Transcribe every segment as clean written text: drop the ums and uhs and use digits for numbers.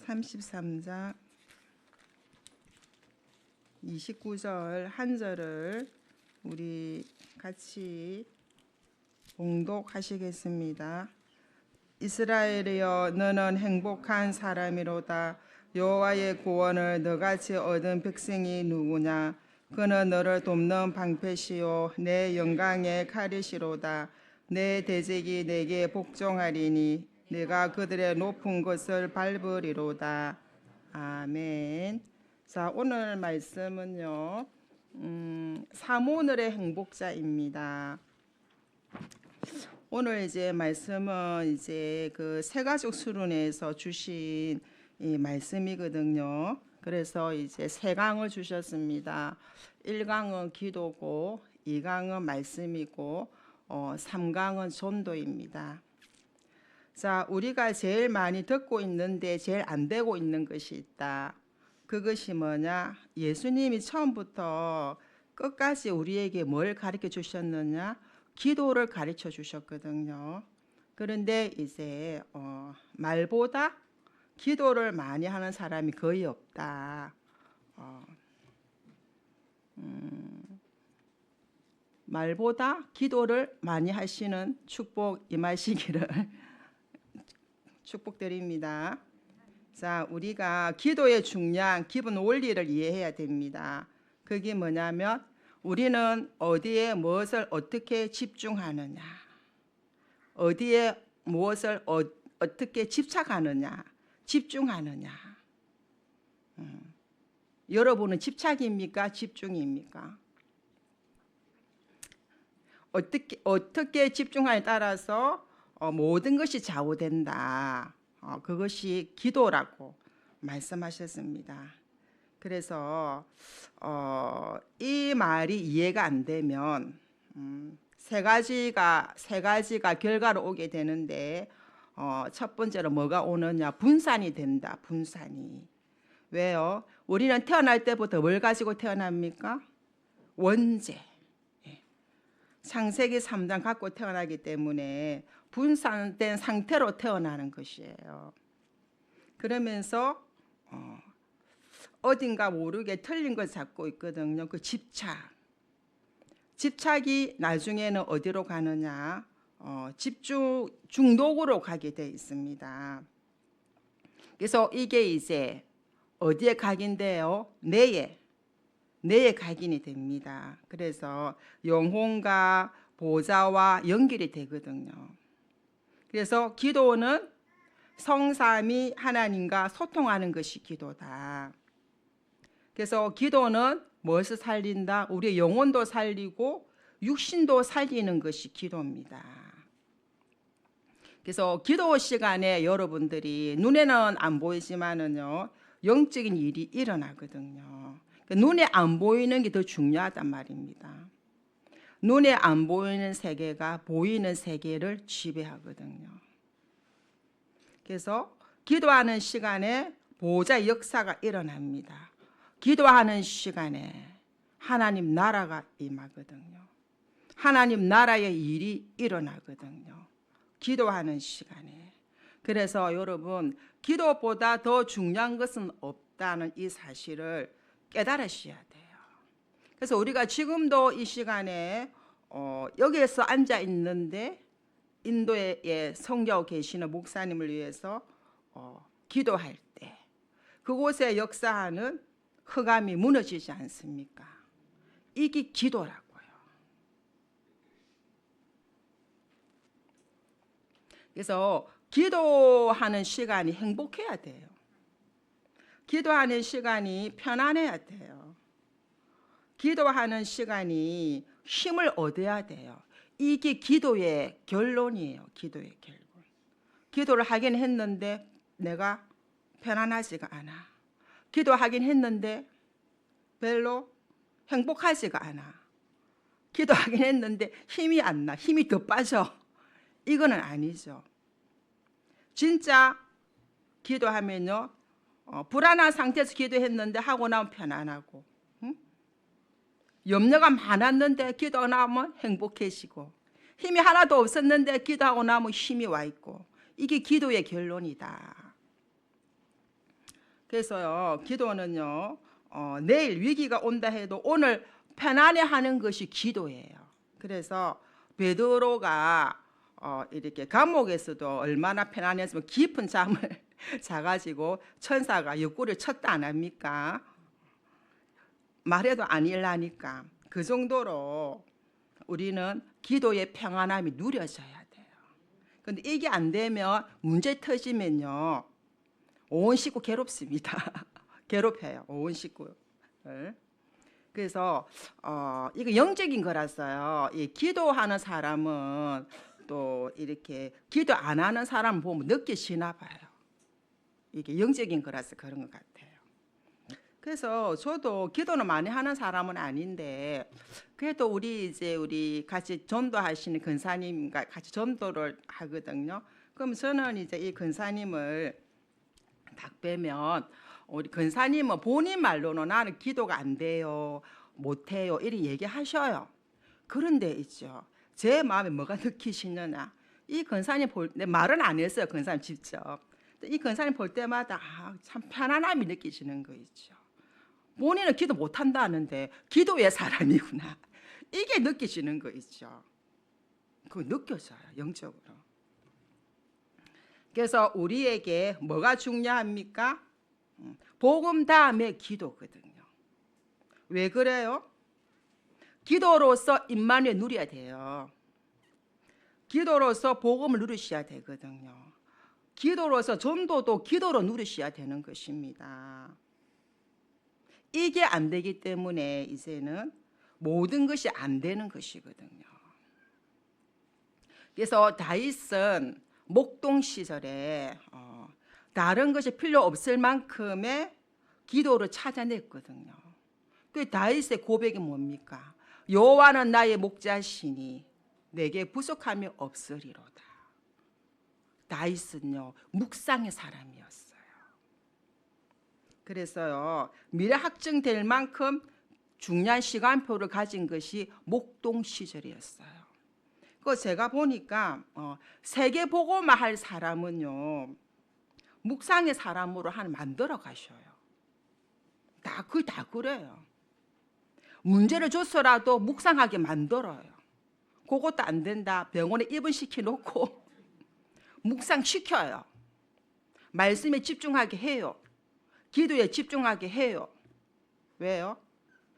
33장 29절 한 절을 우리 같이 봉독하시겠습니다. 이스라엘이여 너는 행복한 사람이로다. 여호와의 구원을 너같이 얻은 백성이 누구냐? 그는 너를 돕는 방패시요 내 영광의 칼이시로다. 내 대적이 내게 복종하리니 내가 그들의 높은 것을 밟으리로다. 아멘. 자, 오늘 말씀은요, 사모늘의 행복자입니다. 오늘 이제 말씀은 이제 그 새가족 수련회에서 주신 이 말씀이거든요. 그래서 이제 세 강을 주셨습니다. 1강은 기도고, 2강은 말씀이고, 3강은 전도입니다. 자, 우리가 제일 많이 듣고 있는데 제일 안 되고 있는 것이 있다. 그것이 뭐냐? 예수님이 처음부터 끝까지 우리에게 뭘 가르쳐 주셨느냐? 기도를 가르쳐 주셨거든요. 그런데 이제 말보다 기도를 많이 하는 사람이 거의 없다. 말보다 기도를 많이 하시는 축복 임하시기를 축복드립니다. 자, 우리가 기도의 중요한 기본 원리를 이해해야 됩니다. 그게 뭐냐면 우리는 어디에 무엇을 어떻게 집중하느냐, 어디에 무엇을 어떻게 집착하느냐, 집중하느냐. 여러분은 집착입니까? 집중입니까? 어떻게 집중하냐에 따라서 모든 것이 좌우된다. 그것이 기도라고 말씀하셨습니다. 그래서 이 말이 이해가 안 되면 세 가지가 결과로 오게 되는데 첫 번째로 뭐가 오느냐? 분산이 된다. 분산이. 왜요? 우리는 태어날 때부터 뭘 가지고 태어납니까? 원죄. 창세기 3장 갖고 태어나기 때문에 분산된 상태로 태어나는 것이에요. 그러면서 어딘가 모르게 틀린 걸 잡고 있거든요. 그 집착이 나중에는 어디로 가느냐? 집중 중독으로 가게 돼 있습니다. 그래서 이게 이제 어디에 각인돼요? 뇌에 각인이 됩니다. 그래서 영혼과 보좌와 연결이 되거든요. 그래서 기도는 성삼위 하나님과 소통하는 것이 기도다. 그래서 기도는 무엇을 살린다? 우리의 영혼도 살리고 육신도 살리는 것이 기도입니다. 그래서 기도 시간에 여러분들이 눈에는 안 보이지만은요, 영적인 일이 일어나거든요. 눈에 안 보이는 게 더 중요하단 말입니다. 눈에 안 보이는 세계가 보이는 세계를 지배하거든요. 그래서 기도하는 시간에 보좌의 역사가 일어납니다. 기도하는 시간에 하나님 나라가 임하거든요. 하나님 나라의 일이 일어나거든요. 기도하는 시간에. 그래서 여러분, 기도보다 더 중요한 것은 없다는 이 사실을 깨달으셔야 돼요. 그래서 우리가 지금도 이 시간에 여기에서 앉아 있는데 인도에 선교하고 계시는 목사님을 위해서 기도할 때 그곳에 역사하는 흑암이 무너지지 않습니까? 이게 기도라고요. 그래서 기도하는 시간이 행복해야 돼요. 기도하는 시간이 편안해야 돼요. 기도하는 시간이 힘을 얻어야 돼요. 이게 기도의 결론이에요. 기도의 결론. 기도를 하긴 했는데 내가 편안하지가 않아. 기도하긴 했는데 별로 행복하지가 않아. 기도하긴 했는데 힘이 안 나. 힘이 더 빠져. 이거는 아니죠. 진짜 기도하면요, 불안한 상태에서 기도했는데 하고 나면 편안하고, 염려가 많았는데 기도하고 나면 행복해지고, 힘이 하나도 없었는데 기도하고 나면 힘이 와 있고, 이게 기도의 결론이다. 그래서요, 기도는요, 내일 위기가 온다 해도 오늘 편안해하는 것이 기도예요. 그래서 베드로가 이렇게 감옥에서도 얼마나 편안했으면 깊은 잠을 자가지고 천사가 옆구리를 쳤다 안 합니까? 말해도 안 일나니까. 그 정도로 우리는 기도의 평안함이 누려져야 돼요. 근데 이게 안 되면 문제 터지면요, 온 식구 괴롭습니다. 괴롭혀요, 온 식구를. 그래서 이거 영적인 거라서요. 이 기도하는 사람은 또 이렇게 기도 안 하는 사람 보면 느끼시나 봐요. 이게 영적인 거라서 그런 것 같아요. 그래서 저도 기도는 많이 하는 사람은 아닌데 그래도 우리 같이 전도하시는 근사님과 같이 전도를 하거든요. 그럼 저는 이제 이 근사님을 딱 뵈면 우리 근사님은 본인 말로는 나는 기도가 안 돼요, 못 해요 이렇게 얘기하셔요. 그런데 있죠, 제 마음에 뭐가 느끼시느냐, 이 근사님 볼 때 말은 안 했어요. 근사님 직접. 이 근사님 볼 때마다 참 편안함이 느끼시는 거 있죠. 본인은 기도 못 한다는데 기도의 사람이구나, 이게 느끼시는 거 있죠. 그거 느껴져요, 영적으로. 그래서 우리에게 뭐가 중요합니까? 복음 다음에 기도거든요. 왜 그래요? 기도로서 임마누엘 누려야 돼요. 기도로서 복음을 누리셔야 되거든요. 기도로서 전도도 기도로 누리셔야 되는 것입니다. 이게 안 되기 때문에 이제는 모든 것이 안 되는 것이거든요. 그래서 다윗은 목동 시절에 다른 것이 필요 없을 만큼의 기도를 찾아냈거든요. 그 다윗의 고백이 뭡니까? 여호와는 나의 목자시니 내게 부족함이 없으리로다. 다윗은요, 묵상의 사람이었어요. 그래서요, 미래 확정될 만큼 중요한 시간표를 가진 것이 목동 시절이었어요. 그 제가 보니까 세계 보고만 할 사람은요, 묵상의 사람으로 만들어 가셔요. 다 그래요. 문제를 줬어라도 묵상하게 만들어요. 그것도 안 된다, 병원에 입원시켜 놓고 묵상 시켜요. 말씀에 집중하게 해요. 기도에 집중하게 해요. 왜요?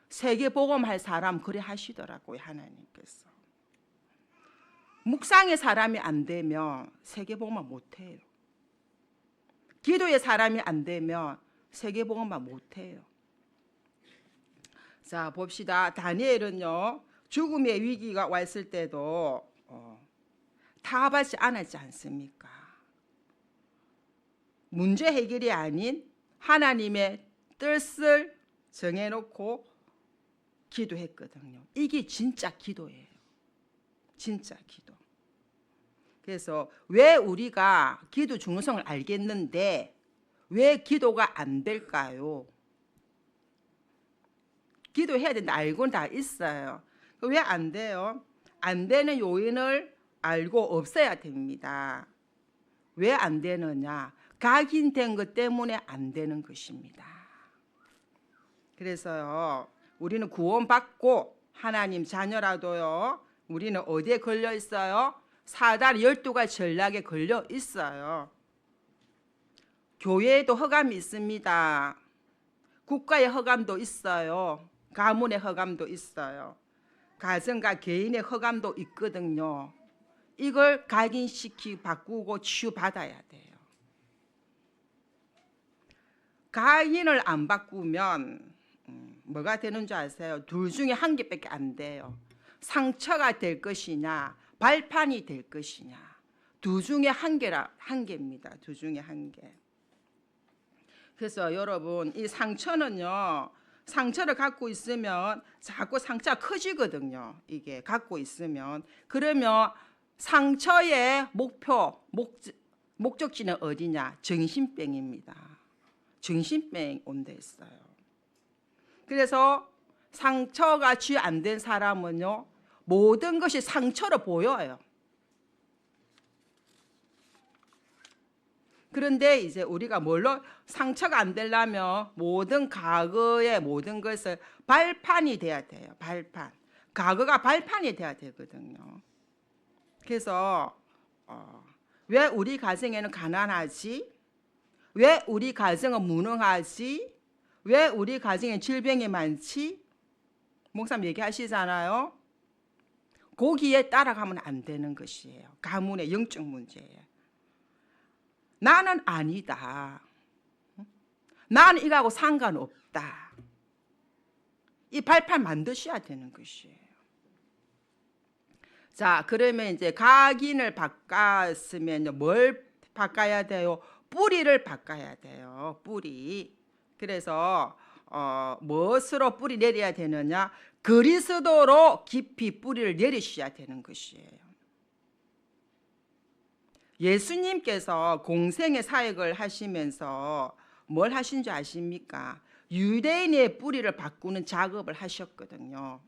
세계 복음할 사람 그래 하시더라고요, 하나님께서. 묵상의 사람이 안 되면 세계 복음만 못 해요. 기도의 사람이 안 되면 세계 복음만 못 해요. 자, 봅시다. 다니엘은요, 죽음의 위기가 왔을 때도 타협하지 않았지 않습니까? 문제 해결이 아닌 하나님의 뜻을 정해놓고 기도했거든요. 이게 진짜 기도예요. 진짜 기도. 그래서 왜 우리가 기도 중요성을 알겠는데 왜 기도가 안 될까요? 기도해야 된다 알고는 다 있어요. 왜 안 돼요? 안 되는 요인을 알고 없애야 됩니다. 왜 안 되느냐? 각인된 것 때문에 안 되는 것입니다. 그래서요, 우리는 구원받고 하나님 자녀라도요, 우리는 어디에 걸려 있어요? 사단 12가지 전략에 걸려 있어요. 교회에도 허감이 있습니다. 국가의 허감도 있어요. 가문의 허감도 있어요. 가정과 개인의 허감도 있거든요. 이걸 각인시키고 바꾸고 치유받아야 돼요. 각인을 안 바꾸면 뭐가 되는 줄 아세요? 둘 중에 한 개밖에 안 돼요. 상처가 될 것이냐 발판이 될 것이냐, 두 중에 한 개입니다. 두 중에 한 개. 그래서 여러분, 이 상처는요, 상처를 갖고 있으면 자꾸 상처가 커지거든요. 이게 갖고 있으면. 그러면 상처의 목적지는 어디냐? 정신병입니다. 정신병 온데 있어요. 그래서 상처가 치유 안 된 사람은요, 모든 것이 상처로 보여요. 그런데 이제 우리가 뭘로 상처가 안 되려면 모든 과거의 모든 것을 발판이 돼야 돼요. 발판. 과거가 발판이 돼야 되거든요. 그래서 왜 우리 가정에는 가난하지? 왜 우리 가정은 무능하지? 왜 우리 가정에 질병이 많지? 목사님 얘기하시잖아요. 거기에 따라가면 안 되는 것이에요. 가문의 영적 문제예요. 나는 아니다. 나는 이거하고 상관없다. 이 발판 만드셔야 되는 것이에요. 자, 그러면 이제 각인을 바꿨으면 뭘 바꿔야 돼요? 뿌리를 바꿔야 돼요. 뿌리. 그래서 무엇으로 뿌리 내려야 되느냐? 그리스도로 깊이 뿌리를 내리셔야 되는 것이에요. 예수님께서 공생의 사역을 하시면서 뭘 하신 줄 아십니까? 유대인의 뿌리를 바꾸는 작업을 하셨거든요.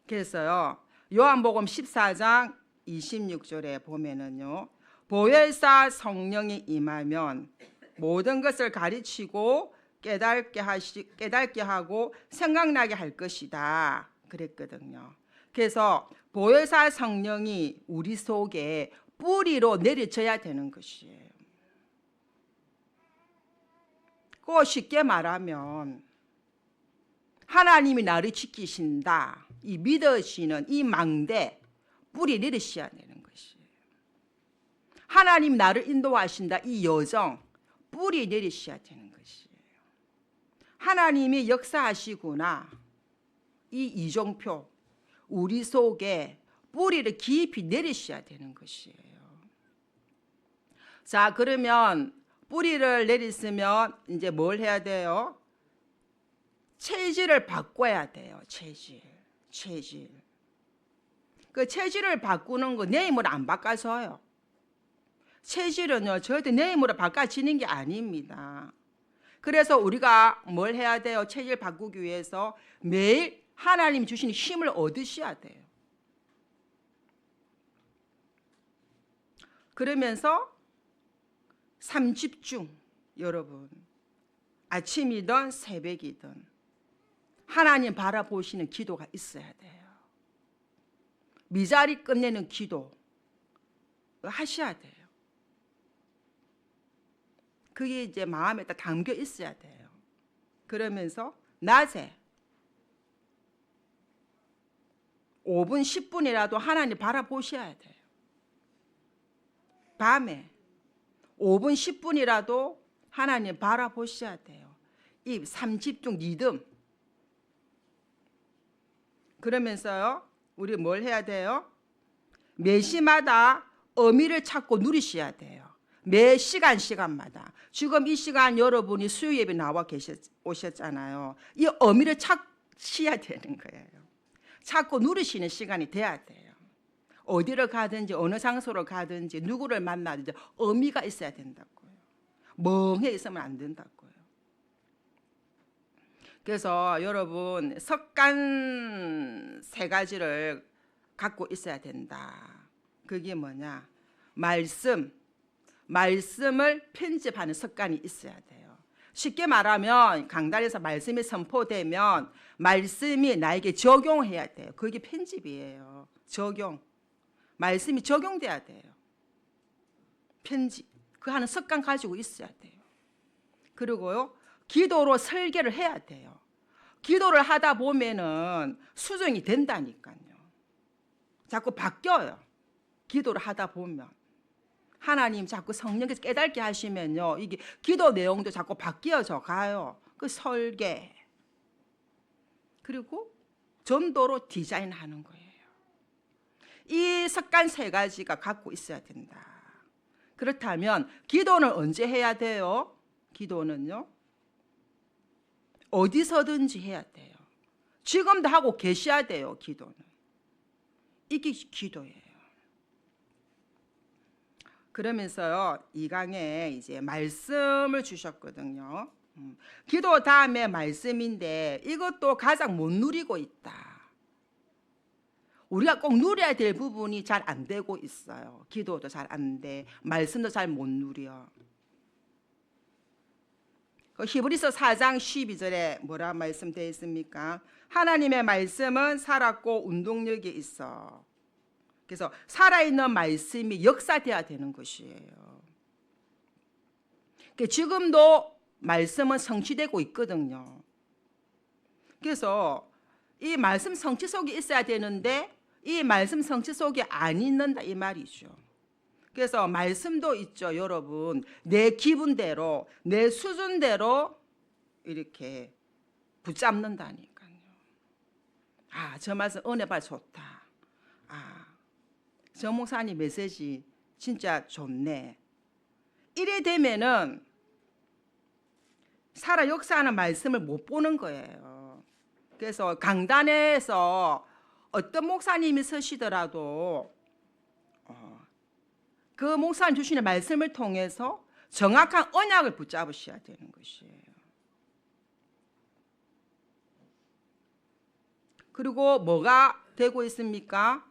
그래서요, 요한복음 14장 26절에 보면은요, 보혈사 성령이 임하면 모든 것을 가르치고 깨닫게 하고 생각나게 할 것이다 그랬거든요. 그래서 보혈사 성령이 우리 속에 뿌리로 내려져야 되는 것이에요. 그 쉽게 말하면 하나님이 나를 지키신다, 이 믿으시는 이 망대 뿌리 내리셔야 되는 것이에요. 하나님 나를 인도하신다, 이 여정 뿌리 내리셔야 되는 것이에요. 하나님이 역사하시구나, 이 이종표 우리 속에 뿌리를 깊이 내리셔야 되는 것이에요. 자, 그러면 뿌리를 내리시면 이제 뭘 해야 돼요? 체질을 바꿔야 돼요. 체질. 그 체질을 바꾸는 거 내 힘으로 안 바꿔서요. 체질은요, 절대 내 힘으로 바꿔지는 게 아닙니다. 그래서 우리가 뭘 해야 돼요? 체질 바꾸기 위해서 매일 하나님 주신 힘을 얻으셔야 돼요. 그러면서 삼집중, 여러분, 아침이든 새벽이든 하나님 바라보시는 기도가 있어야 돼요. 미자리 끝내는 기도 하셔야 돼요. 그게 이제 마음에 딱 담겨 있어야 돼요. 그러면서 낮에 5분 10분이라도 하나님 바라보셔야 돼요. 밤에 5분 10분이라도 하나님 바라보셔야 돼요. 이 삼집중 리듬. 그러면서요, 우리 뭘 해야 돼요? 매 시마다 의미를 찾고 누리셔야 돼요. 매 시간마다. 지금 이 시간 여러분이 수요 예배 나와 오셨잖아요. 이 의미를 찾으셔야 되는 거예요. 찾고 누리시는 시간이 돼야 돼요. 어디를 가든지 어느 장소로 가든지 누구를 만나든지 의미가 있어야 된다고요. 멍해 있으면 안 된다고요. 그래서 여러분, 습관 3가지를 갖고 있어야 된다. 그게 뭐냐? 말씀을 편집하는 습관이 있어야 돼요. 쉽게 말하면 강단에서 말씀이 선포되면 말씀이 나에게 적용해야 돼요. 그게 편집이에요. 적용. 말씀이 적용돼야 돼요. 편집. 그 하는 습관 가지고 있어야 돼요. 그리고요, 기도로 설계를 해야 돼요. 기도를 하다 보면은 수정이 된다니까요. 자꾸 바뀌어요. 기도를 하다 보면. 하나님 자꾸 성령께서 깨닫게 하시면요, 이게 기도 내용도 자꾸 바뀌어져 가요. 그 설계. 그리고 전도로 디자인하는 거예요. 이 습관 3가지가 갖고 있어야 된다. 그렇다면 기도는 언제 해야 돼요? 기도는요, 어디서든지 해야 돼요. 지금도 하고 계셔야 돼요. 기도는. 이게 기도예요. 그러면서요, 이 강에 이제 말씀을 주셨거든요. 기도 다음에 말씀인데 이것도 가장 못 누리고 있다. 우리가 꼭 누려야 될 부분이 잘 안 되고 있어요. 기도도 잘 안 돼. 말씀도 잘 못 누려. 히브리서 4장 12절에 뭐라 말씀되어 있습니까? 하나님의 말씀은 살았고 운동력이 있어. 그래서 살아있는 말씀이 역사돼야 되는 것이에요. 지금도 말씀은 성취되고 있거든요. 그래서 이 말씀 성취 속에 있어야 되는데 이 말씀 성취 속에 안 있는다 이 말이죠. 그래서 말씀도 있죠, 여러분. 내 기분대로, 내 수준대로 이렇게 붙잡는다니까요. 아, 저 말씀 은혜 받아 좋다. 아, 저 목사님 메시지 진짜 좋네. 이래 되면은 살아 역사하는 말씀을 못 보는 거예요. 그래서 강단에서 어떤 목사님이 서시더라도 그 목사님 주시는 말씀을 통해서 정확한 언약을 붙잡으셔야 되는 것이에요. 그리고 뭐가 되고 있습니까?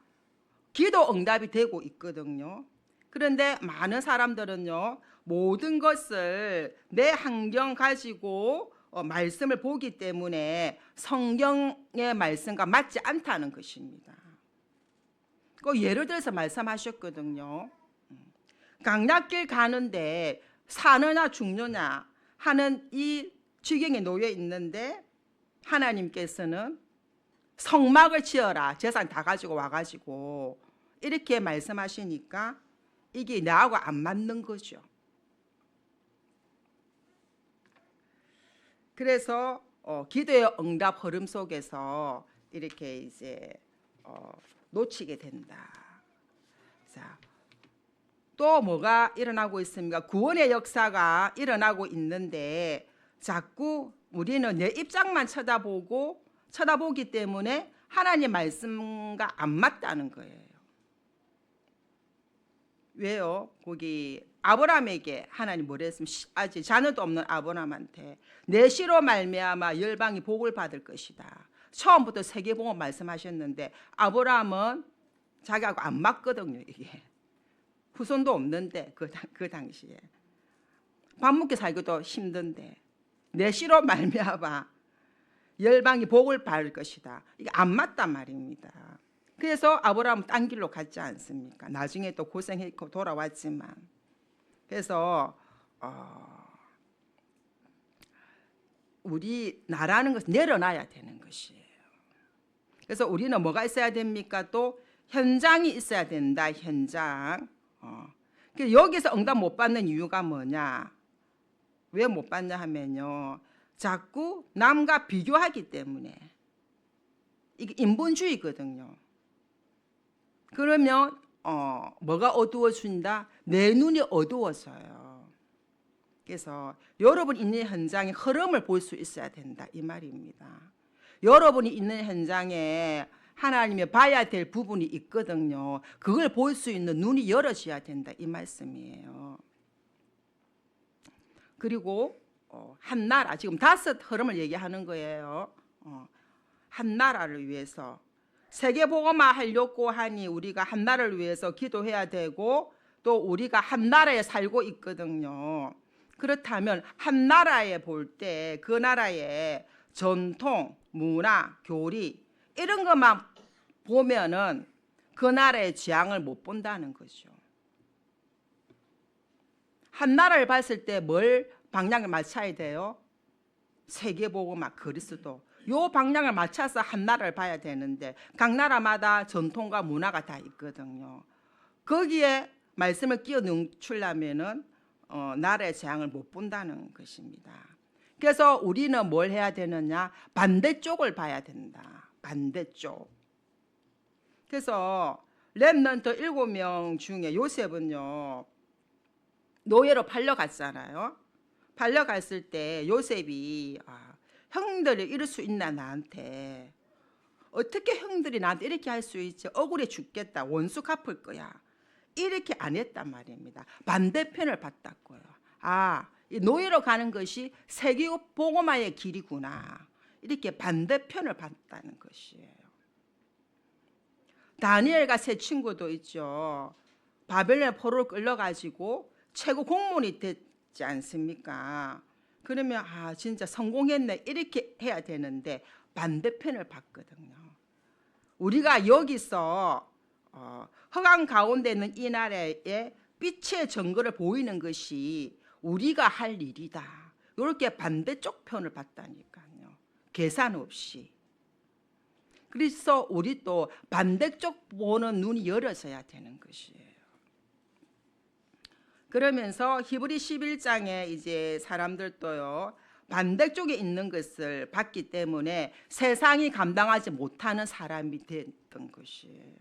기도 응답이 되고 있거든요. 그런데 많은 사람들은요, 모든 것을 내 환경 가지고 말씀을 보기 때문에 성경의 말씀과 맞지 않다는 것입니다. 그 예를 들어서 말씀하셨거든요. 강약길 가는데 사느냐 죽느냐 하는 이 지경에 놓여 있는데 하나님께서는 성막을 지어라, 재산 다 가지고 와가지고 이렇게 말씀하시니까 이게 나하고 안 맞는 거죠. 그래서 기도의 응답 흐름 속에서 이렇게 이제 놓치게 된다. 자, 또 뭐가 일어나고 있습니까? 구원의 역사가 일어나고 있는데 자꾸 우리는 내 입장만 쳐다보기 때문에 하나님 말씀과 안 맞다는 거예요. 왜요? 거기 아브라함에게 하나님 뭐라 했으면 아직 자녀도 없는 아브라함한테 내 씨로 말미암아 열방이 복을 받을 것이다. 처음부터 세계복음 말씀하셨는데 아브라함은 자기하고 안 맞거든요. 이게 후손도 없는데 그 당시에 밥 먹게 살기도 힘든데 내 씨로 말미암아 열방이 복을 받을 것이다. 이게 안 맞단 말입니다. 그래서 아브라함은 딴 길로 갔지 않습니까? 나중에 또 고생했고 돌아왔지만. 그래서 우리 나라는 것은 내려놔야 되는 것이에요. 그래서 우리는 뭐가 있어야 됩니까? 또 현장이 있어야 된다. 현장. 그래서 여기서 응답 못 받는 이유가 뭐냐? 왜 못 받냐 하면요, 자꾸 남과 비교하기 때문에. 이게 인본주의거든요. 그러면 뭐가 어두워진다? 내 눈이 어두워져요. 그래서 여러분 있는 현장의 흐름을 볼 수 있어야 된다 이 말입니다. 여러분이 있는 현장에 하나님이 봐야 될 부분이 있거든요. 그걸 볼 수 있는 눈이 열어져야 된다 이 말씀이에요. 그리고 한 나라, 지금 5 흐름을 얘기하는 거예요. 한 나라를 위해서 세계복음화 하려고 하니 우리가 한 나라를 위해서 기도해야 되고 또 우리가 한 나라에 살고 있거든요. 그렇다면 한 나라에 볼 때 그 나라의 전통, 문화, 교리 이런 것만 보면은 그 나라의 지향을 못 본다는 거죠. 한 나라를 봤을 때 뭘 방향을 맞춰야 돼요? 세계복음화, 그리스도. 요 방향을 맞춰서 한 나라를 봐야 되는데 각 나라마다 전통과 문화가 다 있거든요. 거기에 말씀을 끼워 넣으려면은 나라의 재앙을 못 본다는 것입니다. 그래서 우리는 뭘 해야 되느냐? 반대쪽을 봐야 된다. 반대쪽. 그래서 렘넌트 7명 중에 요셉은요, 노예로 팔려갔잖아요. 팔려갔을 때 요셉이 형들이 이럴 수 있나 나한테. 어떻게 형들이 나한테 이렇게 할 수 있지? 억울해 죽겠다. 원수 갚을 거야. 이렇게 안 했단 말입니다. 반대편을 봤다고요. 이 노예로 가는 것이 세계복음화의 길이구나. 이렇게 반대편을 봤다는 것이에요. 다니엘과 세 친구도 있죠. 바벨론 포로로 끌려가지고 최고 공무원이 됐지 않습니까? 그러면 진짜 성공했네 이렇게 해야 되는데 반대편을 봤거든요. 우리가 여기서 허강 가운데 있는 이 나라에 빛의 증거를 보이는 것이 우리가 할 일이다. 이렇게 반대쪽 편을 봤다니까요. 계산 없이. 그래서 우리 또 반대쪽 보는 눈이 열어져야 되는 것이에요. 그러면서 히브리 11장에 이제 사람들도요, 반대쪽에 있는 것을 봤기 때문에 세상이 감당하지 못하는 사람이 됐던 것이에요.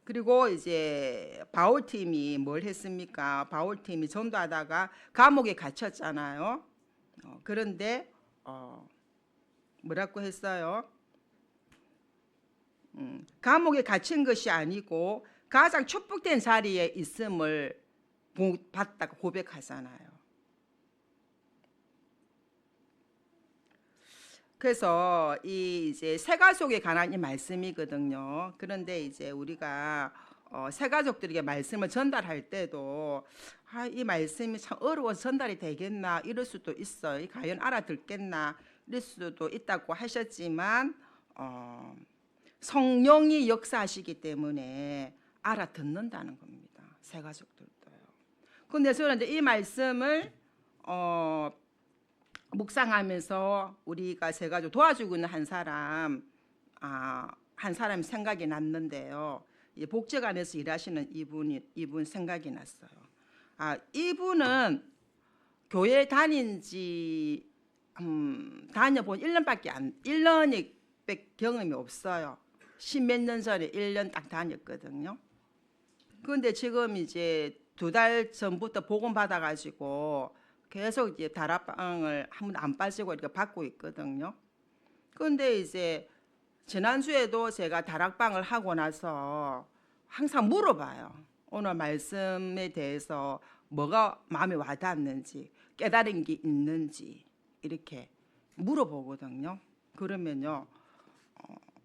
그리고 이제 바울팀이 뭘 했습니까? 바울팀이 전도하다가 감옥에 갇혔잖아요. 그런데 뭐라고 했어요? 감옥에 갇힌 것이 아니고 가장 축복된 자리에 있음을 봤다고 고백하잖아요. 그래서 이 이제 새가족에 관한 이 말씀이거든요. 그런데 이제 우리가 새가족들에게 말씀을 전달할 때도 이 말씀이 참 어려워서 전달이 되겠나 이럴 수도 있어요. 과연 알아듣겠나 이럴 수도 있다고 하셨지만 성령이 역사하시기 때문에 알아듣는다는 겁니다. 새가족들도요. 그런데 저는 이제 이 말씀을 묵상하면서 우리가 새가족 도와주고 있는 한 사람이 생각이 났는데요. 복지관에서 일하시는 이분 생각이 났어요. 이분은 교회 다녀본 1년이 경험이 없어요. 십몇 년 전에 1년 딱 다녔거든요. 그런데 지금 이제 2달 전부터 복음 받아가지고 계속 이제 다락방을 한 번도 안 빠지고 이렇게 받고 있거든요. 그런데 이제 지난주에도 제가 다락방을 하고 나서 항상 물어봐요. 오늘 말씀에 대해서 뭐가 마음에 와닿았는지 깨달은 게 있는지 이렇게 물어보거든요. 그러면요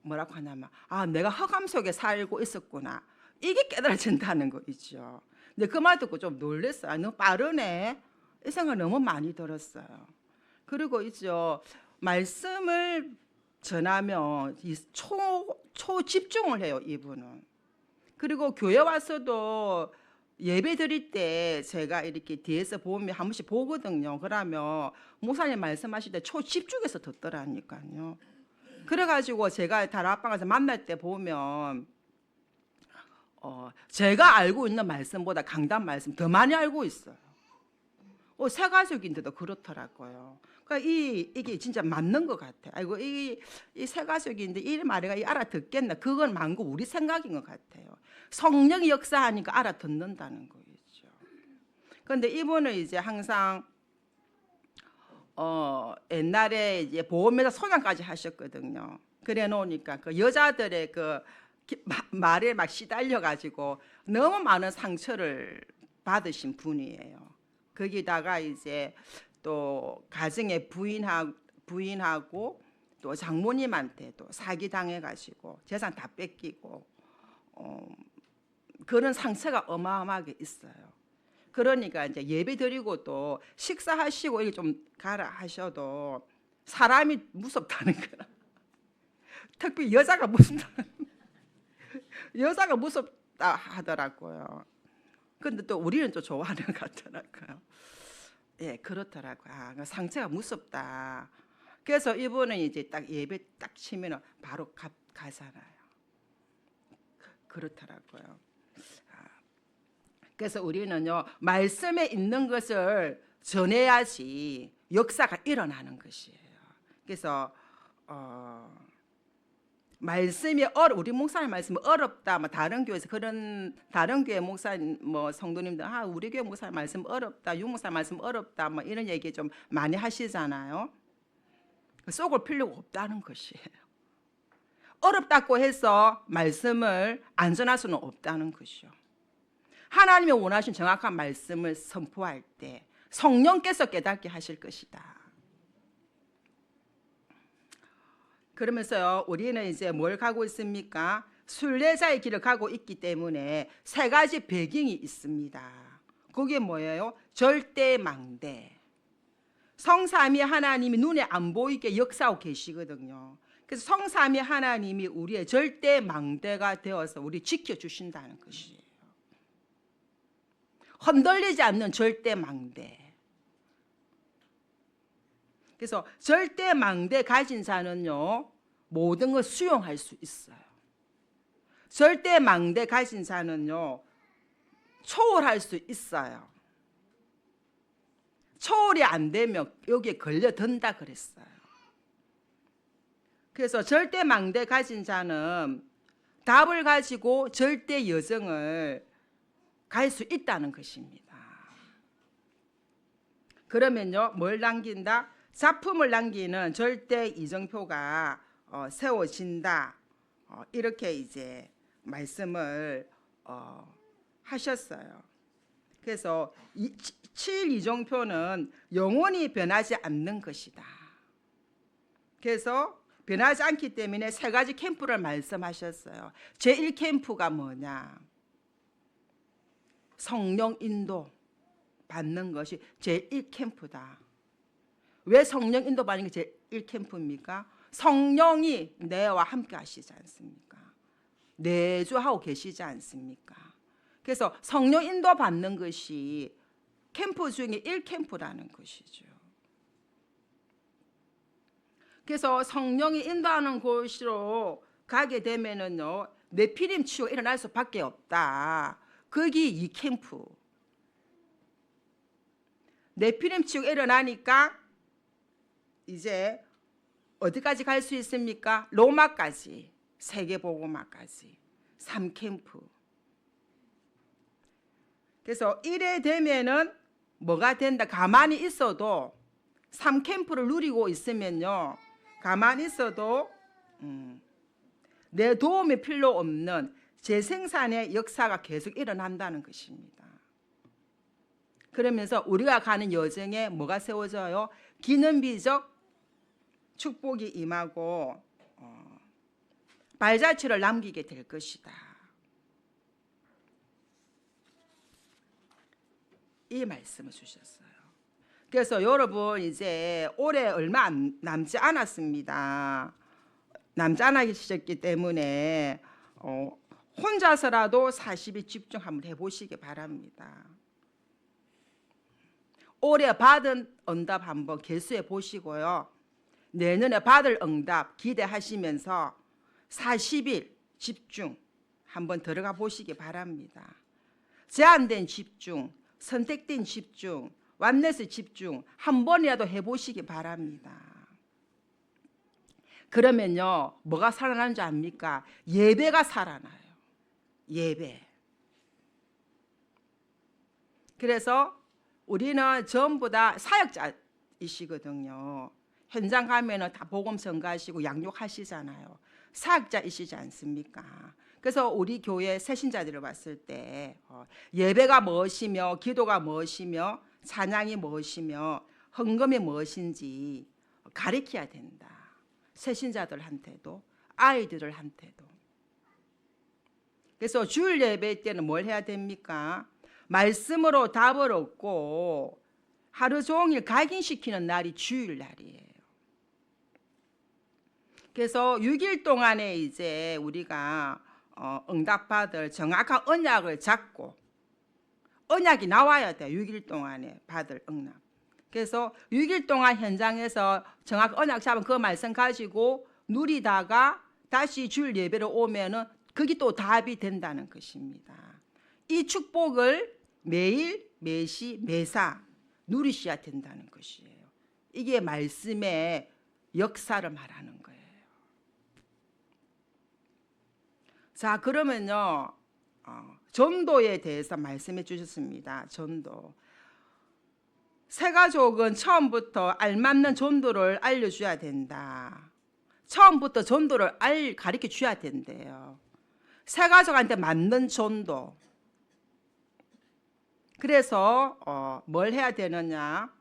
뭐라고 하냐면 내가 허감 속에 살고 있었구나 이게 깨달아진다는 거 있죠. 근데 그 말 듣고 좀 놀랐어요. 너무 빠르네 이 생각 너무 많이 들었어요. 그리고 있죠, 말씀을 전하면 초집중을 해요 이분은. 그리고 교회 와서도 예배 드릴 때 제가 이렇게 뒤에서 보면 한 번씩 보거든요. 그러면 목사님 말씀하실 때 초집중해서 듣더라니까요. 그래가지고 제가 다락방에서 만날 때 보면 제가 알고 있는 말씀보다 강단 말씀 더 많이 알고 있어요. 새가족인데도 그렇더라고요. 그러니까 이게 진짜 맞는 것 같아요. 아이고 이 새가족인데 이 말이가 알아듣겠나? 그건 만고 우리 생각인 것 같아요. 성령이 역사하니까 알아듣는다는 거겠죠. 그런데 이분은 이제 항상 옛날에 이제 보험회사 소장까지 하셨거든요. 그래 놓으니까 그 여자들의 그 말에 막 시달려 가지고 너무 많은 상처를 받으신 분이에요. 거기다가 이제 또 가정에 부인하고 또 장모님한테도 사기 당해가지고 재산 다 뺏기고 그런 상처가 어마어마하게 있어요. 그러니까 이제 예배 드리고 또 식사하시고 이렇게 좀 가라 하셔도 사람이 무섭다는 거야. 특히 여자가 무섭다 하더라고요. 근데 또 우리는 또 좋아하는 것 같더라고요. 예, 그렇더라고요. 상처가 무섭다. 그래서 이분은 이제 딱 예배 딱 치면 바로 가잖아요. 그렇더라고요. 그래서 우리는요, 말씀에 있는 것을 전해야지 역사가 일어나는 것이에요. 그래서 말씀이 우리 목사님 말씀이 어렵다. 다른 교회에서 다른 교회 목사님 성도님들 우리 교회 목사님 말씀 어렵다. 유목사님 말씀 어렵다. 이런 얘기 좀 많이 하시잖아요. 쏙을 필요가 없다는 것이에요. 어렵다고 해서 말씀을 안 전할 수는 없다는 것이죠. 하나님이 원하신 정확한 말씀을 선포할 때 성령께서 깨닫게 하실 것이다. 그러면서요, 우리는 이제 뭘 가고 있습니까? 순례자의 길을 가고 있기 때문에 세 가지 배경이 있습니다. 그게 뭐예요? 절대망대. 성삼위 하나님이 눈에 안 보이게 역사하고 계시거든요. 그래서 성삼위 하나님이 우리의 절대망대가 되어서 우리 지켜주신다는 것이에요. 흔들리지 않는 절대망대. 그래서 절대망대 가진 자는요, 모든 걸 수용할 수 있어요. 절대망대 가진 자는요, 초월할 수 있어요. 초월이 안 되면 여기에 걸려든다 그랬어요. 그래서 절대망대 가진 자는 답을 가지고 절대 여정을 갈 수 있다는 것입니다. 그러면요, 뭘 남긴다? 작품을 남기는 절대 이정표가 세워진다. 이렇게 이제 말씀을 하셨어요. 그래서 7 이정표는 영원히 변하지 않는 것이다. 그래서 변하지 않기 때문에 세 가지 캠프를 말씀하셨어요. 제1캠프가 뭐냐? 성령 인도 받는 것이 제1캠프다. 왜 성령 인도 받는 게 제1캠프입니까? 성령이 내와 함께 하시지 않습니까? 내주하고 계시지 않습니까? 그래서 성령 인도 받는 것이 캠프 중에 1캠프라는 것이죠. 그래서 성령이 인도하는 곳으로 가게 되면은요, 네피림 치유가 일어날 수밖에 없다. 거기 2캠프. 네피림 치유가 일어나니까 이제 어디까지 갈 수 있습니까? 로마까지, 세계복음화까지 3캠프. 그래서 이래 되면은 뭐가 된다? 가만히 있어도 3캠프를 누리고 있으면요, 가만히 있어도 내 도움이 필요 없는 재생산의 역사가 계속 일어난다는 것입니다. 그러면서 우리가 가는 여정에 뭐가 세워져요? 기능비적 축복이 임하고 발자취를 남기게 될 것이다. 이 말씀을 주셨어요. 그래서 여러분 이제 올해 얼마 남지 않았습니다. 남지 않으셨기 때문에 혼자서라도 40일 집중 한번 해보시기 바랍니다. 올해 받은 응답 한번 계수해 보시고요. 내년에 받을 응답 기대하시면서 40일 집중 한번 들어가 보시기 바랍니다. 제한된 집중, 선택된 집중, 완넷의 집중 한 번이라도 해보시기 바랍니다. 그러면요, 뭐가 살아나는 줄 압니까? 예배가 살아나요. 예배. 그래서 우리는 전부 다 사역자이시거든요. 현장 가면은 다 복음 전가하시고 양육하시잖아요. 사역자이시지 않습니까? 그래서 우리 교회 새신자들을 봤을 때 예배가 무엇이며 기도가 무엇이며 찬양이 무엇이며 헌금이 무엇인지 가르쳐야 된다. 새신자들한테도 아이들한테도. 그래서 주일 예배 때는 뭘 해야 됩니까? 말씀으로 답을 얻고 하루 종일 각인시키는 날이 주일날이에요. 그래서 6일 동안에 이제 우리가 응답받을 정확한 언약을 잡고 언약이 나와야 돼요. 6일 동안에 받을 응답. 그래서 6일 동안 현장에서 정확한 언약 잡은 그 말씀 가지고 누리다가 다시 주일 예배로 오면은 그게 또 답이 된다는 것입니다. 이 축복을 매일, 매시, 매사 누리셔야 된다는 것이에요. 이게 말씀의 역사를 말하는 거예요. 자, 그러면요, 전도에 대해서 말씀해 주셨습니다. 전도. 새가족은 처음부터 알맞는 전도를 알려줘야 된다. 처음부터 전도를 가르쳐 줘야 된대요. 새가족한테 맞는 전도. 그래서 뭘 해야 되느냐?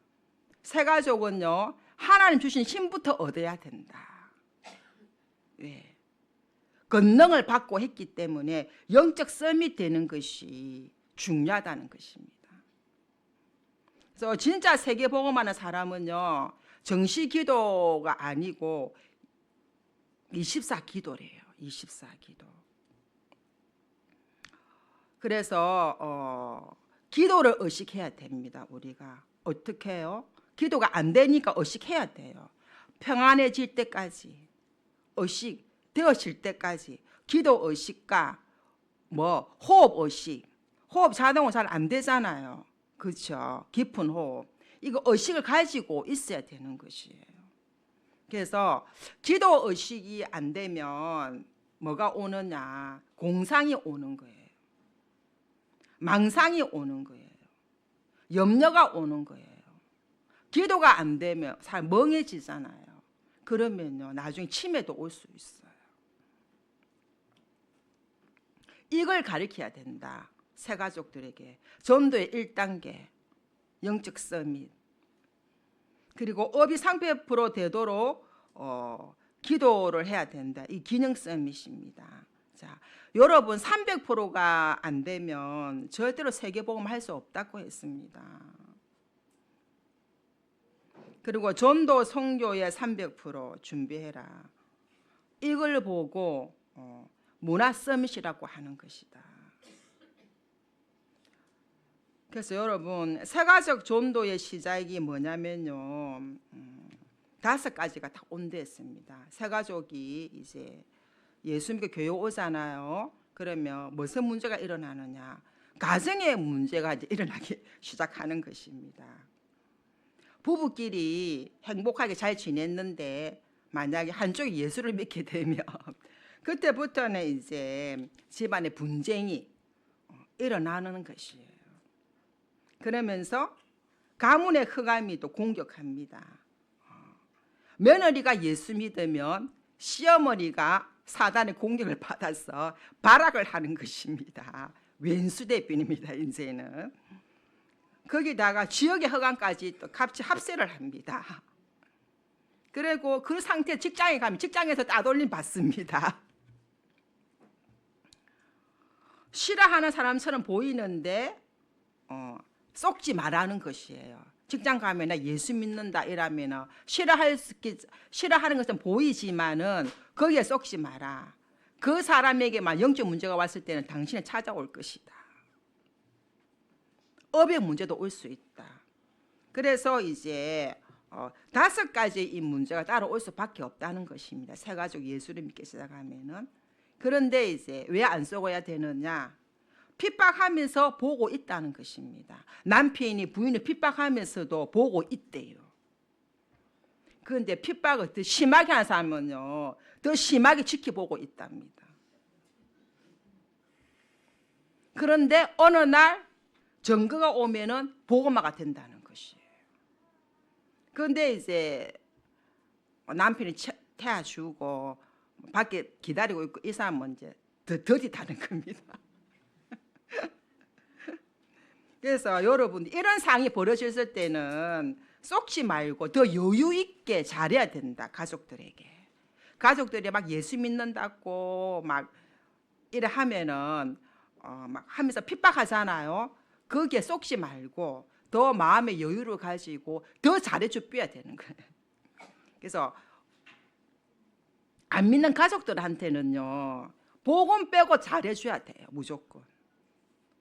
새가족은요, 하나님 주신 힘부터 얻어야 된다. 왜? 권능을 받고 했기 때문에 영적 썸이 되는 것이 중요하다는 것입니다. 그래서 진짜 세계복음하는 사람은요, 정시 기도가 아니고 24기도래요. 24기도. 그래서 기도를 의식해야 됩니다. 우리가 어떻게 해요? 기도가 안 되니까 의식해야 돼요. 평안해질 때까지, 의식 되어질 때까지 기도 의식과 호흡 의식, 호흡 자동으로 잘 안 되잖아요. 그렇죠? 깊은 호흡. 이거 의식을 가지고 있어야 되는 것이에요. 그래서 기도 의식이 안 되면 뭐가 오느냐? 공상이 오는 거예요. 망상이 오는 거예요. 염려가 오는 거예요. 기도가 안 되면 잘 멍해지잖아요. 그러면요, 나중에 치매도 올 수 있어요. 이걸 가르쳐야 된다. 새 가족들에게. 전도의 1단계, 영적 서밋. 그리고 업이 상패프로 되도록 기도를 해야 된다. 이 기능 서밋입니다. 자, 여러분 300%가 안 되면 절대로 세계복음 할 수 없다고 했습니다. 그리고 전도 선교의 300% 준비해라. 이걸 보고 문화 서밋이라고 하는 것이다. 그래서 여러분 새가족 전도의 시작이 뭐냐면요, 5가지가 다 온대했습니다. 새가족이 이제 예수 믿고 교회 오잖아요. 그러면 무슨 문제가 일어나느냐? 가정의 문제가 이제 일어나기 시작하는 것입니다. 부부끼리 행복하게 잘 지냈는데 만약에 한쪽이 예수를 믿게 되면 그때부터는 이제 집안에 분쟁이 일어나는 것이에요. 그러면서 가문의 흑암이 또 공격합니다. 며느리가 예수 믿으면 시어머니가 사단의 공격을 받아서 발악을 하는 것입니다. 왼수대변입니다. 이제는 거기다가 지역의 허강까지 또 같이 합세를 합니다. 그리고 그 상태 직장에 가면 직장에서 따돌림 받습니다. 싫어하는 사람처럼 보이는데 속지 말라는 것이에요. 직장 가면 나 예수 믿는다 이러면 싫어하는 것은 보이지만은 거기에 쏙지 마라. 그 사람에게만 영적 문제가 왔을 때는 당신을 찾아올 것이다. 업의 문제도 올 수 있다. 그래서 이제 5가지 이 문제가 따라올 수밖에 없다는 것입니다. 새 가족 예수를 믿기 시작하면은. 그런데 이제 왜 안 썩어야 되느냐? 핍박하면서 보고 있다는 것입니다. 남편이 부인을 핍박하면서도 보고 있대요. 그런데 핍박을 더 심하게 하는 사람은요, 더 심하게 지켜보고 있답니다. 그런데 어느 날 증거가 오면은 보고마가 된다는 것이에요. 그런데 이제 남편이 태워주고 밖에 기다리고 있고 이 사람은 이제 더 더디다는 겁니다. 그래서 여러분 이런 상황이 벌어졌을 때는 쏙지 말고 더 여유 있게 잘해야 된다. 가족들에게. 가족들이 막 예수 믿는다고 막 이래 하면은 막 하면서 핍박하잖아요. 거기에 쏙지 말고 더 마음의 여유를 가지고 더 잘해줘 줘야 되는 거예요. 그래서 안 믿는 가족들한테는요, 복음 빼고 잘해줘야 돼요. 무조건.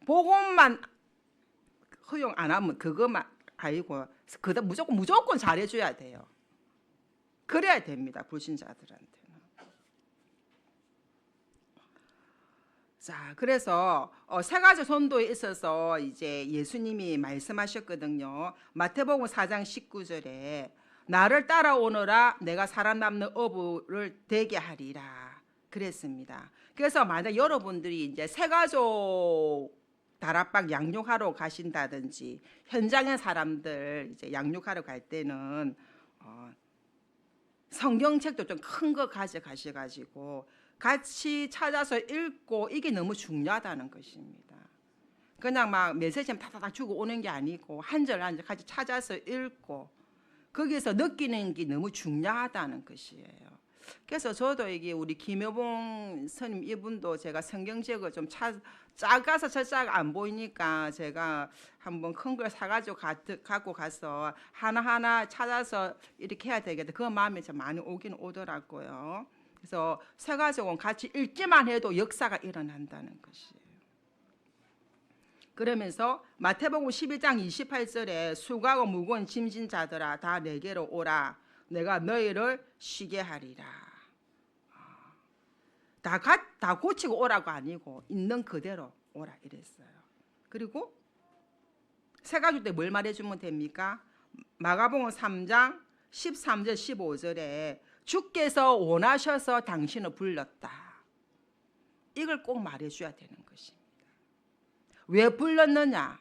복음만 허용 안 하면 그것만 아니고 무조건 잘해줘야 돼요. 그래야 됩니다. 불신자들한테는. 자, 그래서 새가족 선도에 있어서 이제 예수님이 말씀하셨거든요. 마태복음 4장 19절에 나를 따라오너라 내가 살아남는 어부를 되게 하리라 그랬습니다. 그래서 만약 여러분들이 이제 새가족 다락방 양육하러 가신다든지 현장의 사람들 이제 양육하러 갈 때는 성경책도 좀 큰 거 가져가셔가지고 같이 찾아서 읽고 이게 너무 중요하다는 것입니다. 그냥 막 메시지만 다다닥 주고 오는 게 아니고 한 절 한 절 같이 찾아서 읽고 거기서 느끼는 게 너무 중요하다는 것이에요. 그래서 저도 이게 우리 김여봉 스님 이분도 제가 성경책을 좀 작아서 저자가 안 보이니까 제가 한번 큰 걸 사가지고 갖고 가서 하나하나 찾아서 이렇게 해야 되겠다. 그 마음이 좀 많이 오긴 오더라고요. 그래서 세가족은 같이 읽기만 해도 역사가 일어난다는 것이에요. 그러면서 마태복음 11장 28절에 수고하고 무거운 짐진 자들아 다 내게로 오라. 내가 너희를 쉬게 하리라. 다 고치고 오라고 아니고 있는 그대로 오라 이랬어요. 그리고 세 가지 때 뭘 말해주면 됩니까? 마가복음 3장 13절 15절에 주께서 원하셔서 당신을 불렀다. 이걸 꼭 말해줘야 되는 것입니다. 왜 불렀느냐?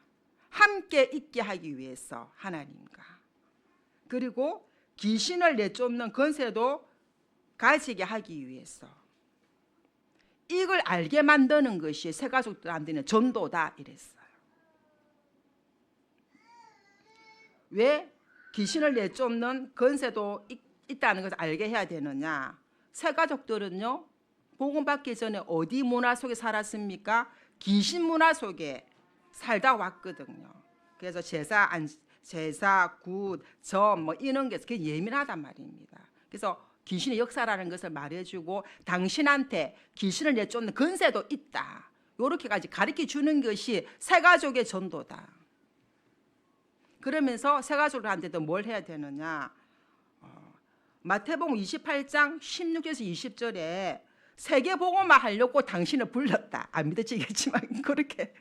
함께 있게 하기 위해서 하나님과. 그리고 귀신을 내쫓는 권세도 가지게 하기 위해서. 이걸 알게 만드는 것이 새 가족들한테는 전도다 이랬어요. 왜 귀신을 내쫓는 권세도 있다는 것을 알게 해야 되느냐? 새 가족들은요, 복음 받기 전에 어디 문화 속에 살았습니까? 귀신 문화 속에 살다 왔거든요. 그래서 제사, 굿, 점 뭐 이런 게 되게 예민하단 말입니다. 그래서 귀신의 역사라는 것을 말해주고 당신한테 귀신을 내쫓는 권세도 있다. 이렇게까지 가르쳐 주는 것이 새 가족의 전도다. 그러면서 새 가족들한테도 뭘 해야 되느냐? 마태복음 28장 16절에서 20절에 세계복음만 하려고 당신을 불렀다. 안 믿어지겠지만 그렇게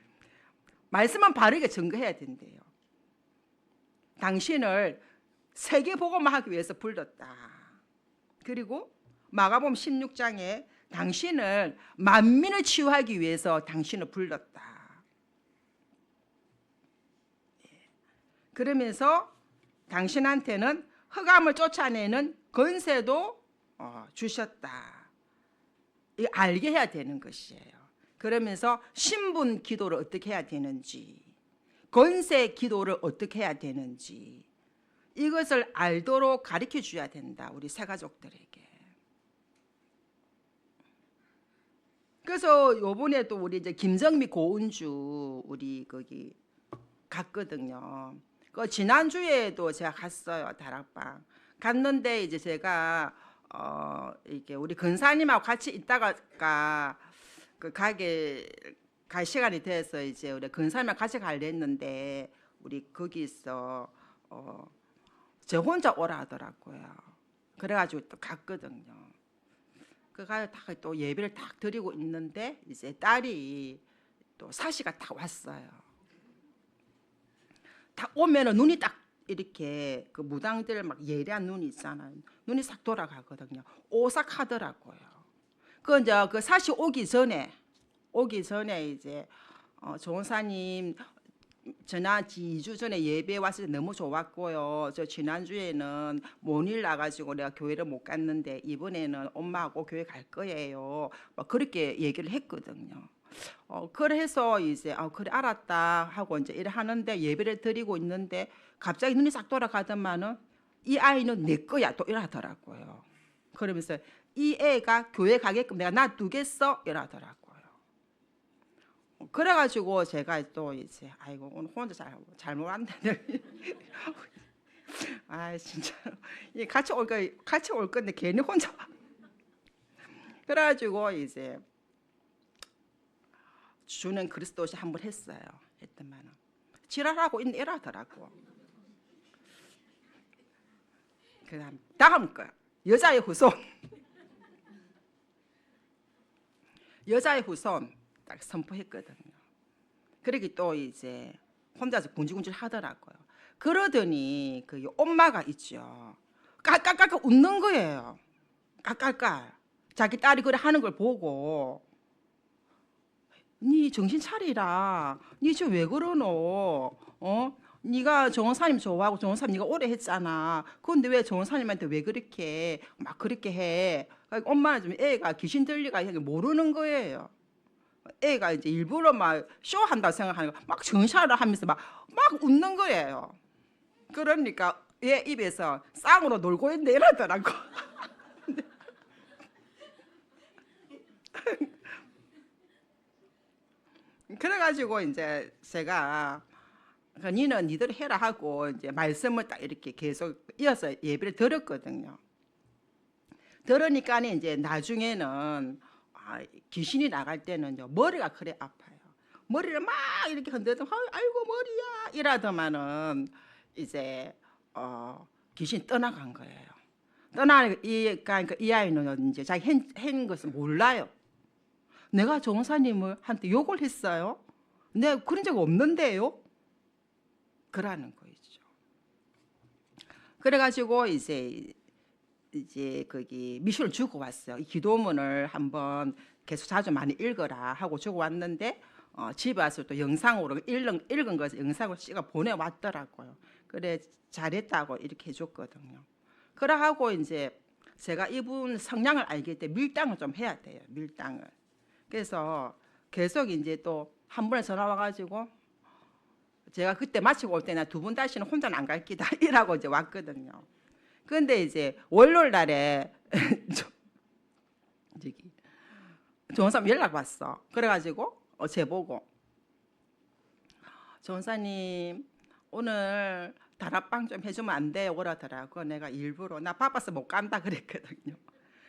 말씀은 바르게 증거해야 된대요. 당신을 세계복음만 하기 위해서 불렀다. 그리고 마가복음 16장에 당신을 만민을 치유하기 위해서 당신을 불렀다. 그러면서 당신한테는 흑암을 쫓아내는 권세도 주셨다. 이거 알게 해야 되는 것이에요. 그러면서 신분 기도를 어떻게 해야 되는지, 권세 기도를 어떻게 해야 되는지 이것을 알도록 가르쳐 줘야 된다. 우리 새 가족들에게. 그래서 요번에도 우리 이제 김정미 고은주 우리 거기 갔거든요. 그 지난주에도 제가 갔어요. 다락방 갔는데 이제 제가 이게 우리 근사님하고 같이 있다가 그 가게 갈 시간이 돼서 이제 우리 근사님하고 같이 가려 했는데 우리 거기서 저 혼자 오라 하더라고요. 그래가지고 또 갔거든요. 그가 또 예배를 딱 드리고 있는데 이제 딸이 또 사시가 딱 왔어요. 딱 오면은 눈이 딱 이렇게 그 무당들 막 예리한 눈이 있잖아요. 눈이 싹 돌아가거든요. 오싹하더라고요. 그 이제 그 사시 오기 전에 이제 조원사님 지난 2주 전에 예배 왔을 때 너무 좋았고요. 저 지난주에는 모일 나가지고 내가 교회를 못 갔는데 이번에는 엄마하고 교회 갈 거예요. 막 그렇게 얘기를 했거든요. 그래서 이제 그래 알았다 하고 이제 이래 하는데 예배를 드리고 있는데 갑자기 눈이 싹 돌아가더만은 이 아이는 내 거야 또 이러더라고요. 그러면서 이 애가 교회 가게끔 내가 놔두겠어 이러더라고요. 그래가지고 제가 또 이제 아이고 오늘 혼자 잘못 왔는데 아 진짜 같이 올 건데 괜히 혼자 와. 그래가지고 이제 주는 그리스도시 한번 했어요. 했더만은 지랄하고 있는 이러더라고. 그다음 다음 거 여자의 후손. 여자의 후손 딱 선포했거든요. 그러기 또 이제 혼자서 군질군질 하더라고요. 그러더니 그 엄마가 있죠. 깔깔깔 웃는 거예요. 깔깔깔. 자기 딸이 그래 하는 걸 보고 니 정신 차리라. 니 지금 왜 그러노? 네가 정원사님 좋아하고 정원사님 네가 오래 했잖아. 그런데 왜 정원사님한테 왜 그렇게 막 그렇게 해? 그러니까 엄마는 좀 애가 귀신 들리가 모르는 거예요. 애가 이제 일부러 막 쇼한다고 생각하니까 막 정샤를 하면서 막 웃는 거예요. 그러니까 얘 입에서 쌍으로 놀고 있네 이러더라고. 그래가지고 이제 제가 니는 니들 해라 하고 이제 말씀을 딱 이렇게 계속 이어서 예배를 들었거든요. 들으니까 이제 나중에는 귀신이 나갈 때는요 머리가 그래 아파요. 머리를 막 이렇게 흔들던 아이고 머리야 이러더만은 이제 귀신이 떠나간 거예요. 그러니까 이 아이는 이제 자기 한 것을 몰라요. 내가 정사님을 한테 욕을 했어요. 내가 그런 적 없는데요. 그러는 거죠. 그래가지고 이제 거기 미션을 주고 왔어요. 이 기도문을 한번 계속 자주 많이 읽어라 하고 주고 왔는데 집에 와서 또 영상으로 읽은 것을 영상으로 찍어 보내왔더라고요. 그래 잘했다고 이렇게 해줬거든요. 그래 하고 이제 제가 이분 성향을 알기 때문에 밀당을 좀 해야 돼요. 밀당을. 그래서 계속 이제 또 한 번에 전화 와가지고 제가 그때 마치고 올 때나 두 분 다시는 혼자는 안 갈 기다 이라고 이제 왔거든요. 그런데 이제 월요일 날에 저기 조원사님 연락 왔어. 그래가지고 제보고 조원사님 오늘 다락방 좀 해주면 안 돼요? 그러더라고. 내가 일부러 나 바빠서 못 간다 그랬거든요.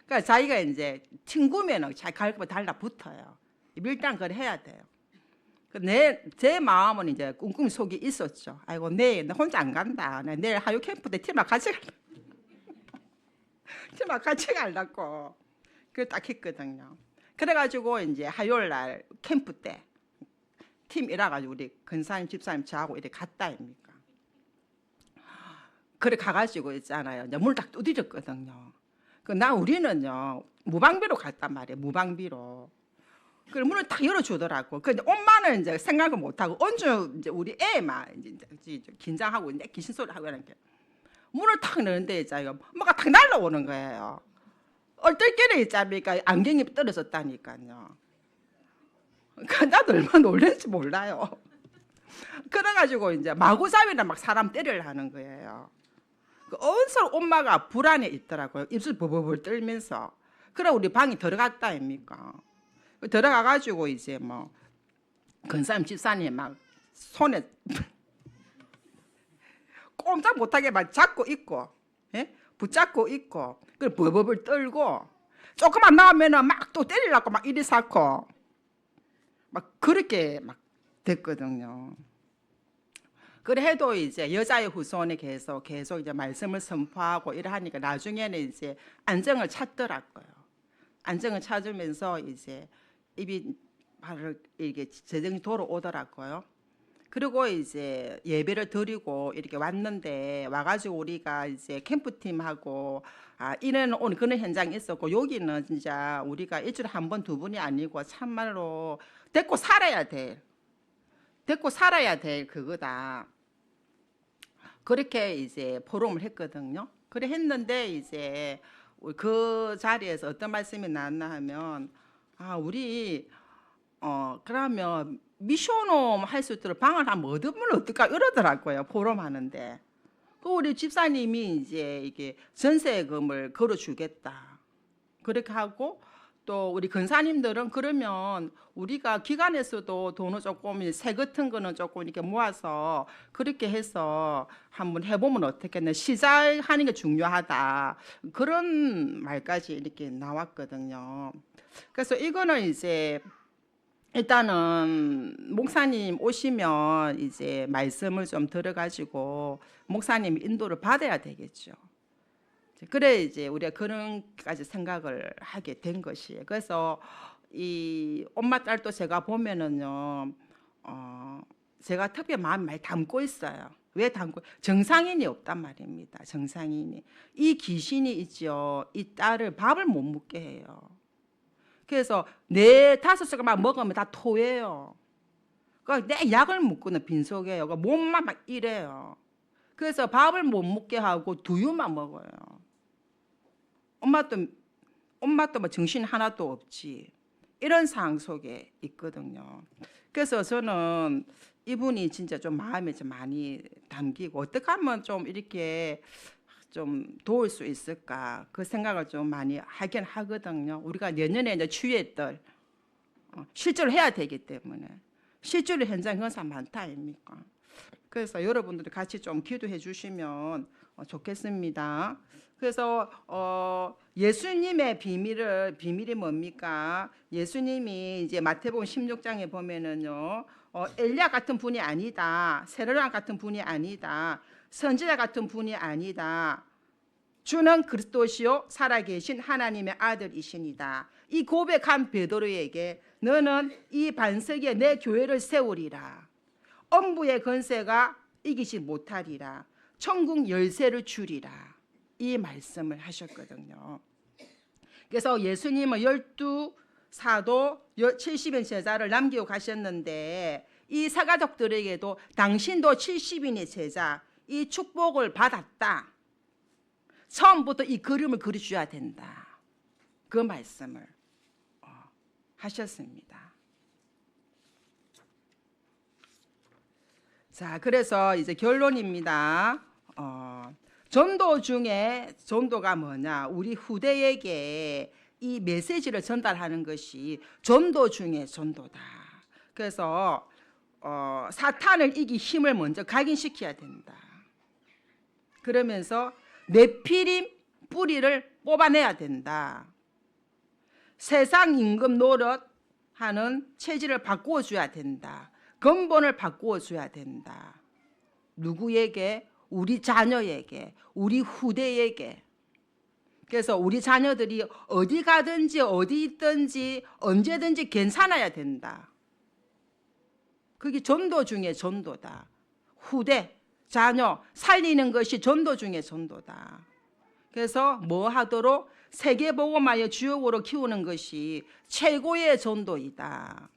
그러니까 자기가 이제 친구면은 잘 갈 거면 달라붙어요. 밀당 그걸 해야 돼요. 제 마음은 이제 꿍꿍 속이 있었죠. 아이고 내일 나 혼자 안 간다. 나 내일 하유 캠프 때 팀랑 같이 갈라. 팀랑 같이 가려고 그걸 딱 했거든요. 그래가지고 이제 화요일 날 캠프 때 팀 이래가지고 우리 근사님 집사님 저하고 이렇게 갔다 아닙니까. 그래 가가지고 있잖아요. 문을 딱 두드렸거든요. 우리는요 무방비로 갔단 말이에요. 무방비로. 그 문을 딱 열어주더라고. 근데 엄마는 이제 생각을 못하고 언주 이제 우리 애만 이제 긴장하고 이제 귀신 소리 하고 이렇게 문을 탁 넣는데 이제 엄마가 탁 날라오는 거예요. 얼떨결에 있자니까 안경이 떨어졌다니까요. 나도 얼마나 놀랐지 몰라요. 그래가지고 이제 마구잡이나 막 사람 때리려 하는 거예요. 언서 엄마가 불안해 있더라고요. 입술 버버버 떨면서. 그래 우리 방에 들어갔다 아닙니까. 들어가가지고 이제 뭐 근사님 집사님 막 손에 꼼짝 못하게 막 잡고 있고, 예? 붙잡고 있고, 그 버버벌 떨고 조금만 나오면은 막 또 때리려고 막 이리 쌓고 막 그렇게 막 됐거든요. 그래 해도 이제 여자의 후손에 계속 이제 말씀을 선포하고 이래 하니까 나중에는 이제 안정을 찾더라고요. 안정을 찾으면서 이제 입이 바로 이게 재정이 돌아오더라고요. 그리고 이제 예배를 드리고 이렇게 왔는데 와가지고 우리가 이제 캠프팀하고 이런 오늘 그런 현장이 있었고 여기는 진짜 우리가 일주일에 한 번, 두 번이 아니고 참말로 데리고 살아야 될 그거다. 그렇게 이제 포럼을 했거든요. 그래 했는데 이제 그 자리에서 어떤 말씀이 나왔나 하면 우리 그러면 미션홈 할 수 있도록 방을 한번 얻으면 어떨까 이러더라고요. 포럼 하는데 그 우리 집사님이 이제 이게 전세금을 걸어주겠다 그렇게 하고 또 우리 근사님들은 그러면 우리가 기관에서도 돈을 조금 세 같은 거는 조금 이렇게 모아서 그렇게 해서 한번 해보면 어떻겠냐. 시작하는 게 중요하다. 그런 말까지 이렇게 나왔거든요. 그래서 이거는 이제 일단은 목사님 오시면 이제 말씀을 좀 들어가지고 목사님 인도를 받아야 되겠죠. 그래 이제 우리가 그런까지 생각을 하게 된 것이에요. 그래서 이 엄마 딸도 제가 보면은요, 제가 특별히 마음 많이 담고 있어요. 왜 담고? 정상인이 없단 말입니다. 정상인이 이 귀신이 있죠. 이 딸을 밥을 못 먹게 해요. 그래서 4-5숟가락 먹으면 다 토해요. 내 약을 먹고는 빈속에요. 몸만 막 이래요. 그래서 밥을 못 먹게 하고 두유만 먹어요. 엄마도 뭐 정신 하나도 없지. 이런 상황 속에 있거든요. 그래서 저는 이분이 진짜 좀 마음에 좀 많이 담기고 어떻게 하면 좀 이렇게 좀 도울 수 있을까 그 생각을 좀 많이 하긴 하거든요. 우리가 내년에 이제 추회들 실제로 해야 되기 때문에 실제로 현장 그런 사람 많다 아닙니까? 그래서 여러분들이 같이 좀 기도해 주시면 좋겠습니다. 그래서 예수님의 비밀이 뭡니까? 예수님이 이제 마태복음 16장에 보면은요, 엘리야 같은 분이 아니다, 세례요한 같은 분이 아니다, 선지자 같은 분이 아니다. 주는 그리스도시요 살아계신 하나님의 아들이시니다. 이 고백한 베드로에게 너는 이 반석에 내 교회를 세우리라. 엄부의 권세가 이기지 못하리라. 천국 열쇠를 주리라. 이 말씀을 하셨거든요. 그래서 예수님은 12사도 70인 제자를 남기고 가셨는데 이 사가족들에게도 당신도 70인의 제자 이 축복을 받았다. 처음부터 이 그림을 그려줘야 된다. 그 말씀을 하셨습니다. 자, 그래서 이제 결론입니다. 전도 중에 전도가 뭐냐? 우리 후대에게 이 메시지를 전달하는 것이 전도 중에 전도다. 그래서 사탄을 이기 힘을 먼저 각인시켜야 된다. 그러면서 네피림 뿌리를 뽑아내야 된다. 세상 임금 노릇하는 체질을 바꾸어 줘야 된다. 근본을 바꾸어 줘야 된다. 누구에게? 우리 자녀에게, 우리 후대에게. 그래서 우리 자녀들이 어디 가든지 어디 있든지 언제든지 괜찮아야 된다. 그게 전도 중에 전도다. 후대, 자녀 살리는 것이 전도 중에 전도다. 그래서 뭐 하도록 세계복음화의 주역으로 키우는 것이 최고의 전도이다.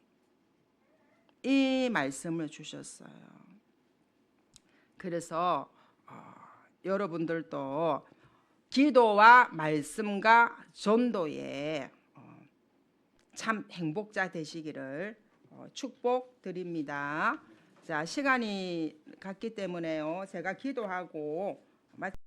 이 말씀을 주셨어요. 그래서 여러분들도 기도와 말씀과 전도에 참 행복자 되시기를 축복드립니다. 자, 시간이 갔기 때문에요. 제가 기도하고